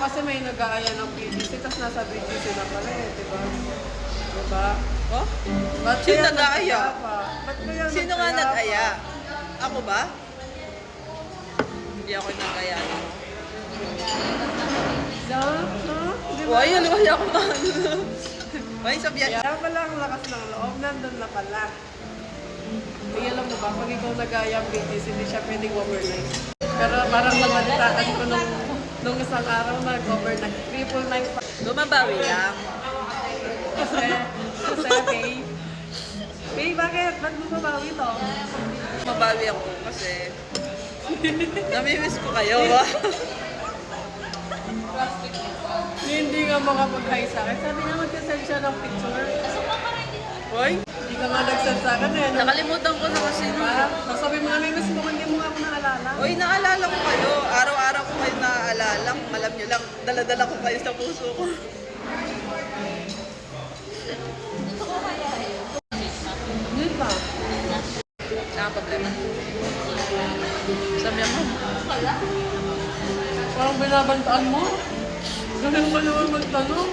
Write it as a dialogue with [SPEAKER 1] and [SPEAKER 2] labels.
[SPEAKER 1] kasi may nag-aaya ng BGC, tapos nasa BGC na pala eh, diba? Diba?
[SPEAKER 2] Oh?
[SPEAKER 1] Ba't
[SPEAKER 2] Sino
[SPEAKER 1] kaya
[SPEAKER 2] nag-aaya?
[SPEAKER 1] pa? Ba't kaya
[SPEAKER 2] Sino nga
[SPEAKER 1] nag-aya
[SPEAKER 2] nag-aya?
[SPEAKER 1] pa?
[SPEAKER 2] Ako ba? Hindi ako nag-aya.
[SPEAKER 1] No? No? Di ba?
[SPEAKER 2] Uy, ano kaya ako man? Uy, sabihan.
[SPEAKER 1] Kaya pala ang lakas ng loob, nandun na pala. Ay, alam mo ba, pag ikaw nag-aaya ang BGC, hindi siya pwedeng overnight. Pero parang nabalitaan ko nung isang araw nag-overnight. 999 pa.
[SPEAKER 2] Gumabawi lang.
[SPEAKER 1] Kasi, Faye. Faye, bakit? Ba't mo babawi to?
[SPEAKER 2] Mabawi ako kasi namimiss ko kayo.
[SPEAKER 1] Hindi nga makapag-hi sa akin. Sabi nga mag-send siya ng picture.
[SPEAKER 2] Uy,
[SPEAKER 1] Hindi ka nga nag-send sa akin eh.
[SPEAKER 2] nakalimutan ko na kasi
[SPEAKER 1] Diba? Sabi mo namimiss mo, hindi mo nga ako naalala.
[SPEAKER 2] Uy, naalala ko kayo. Araw-araw ko kayo naaalala. Alam nyo lang, dala-dala ko kayo sa puso ko.
[SPEAKER 1] Hindi pa.
[SPEAKER 2] Problema. Sabi mo,
[SPEAKER 1] Parang binabantaan mo. Ganun pa naman magtanong.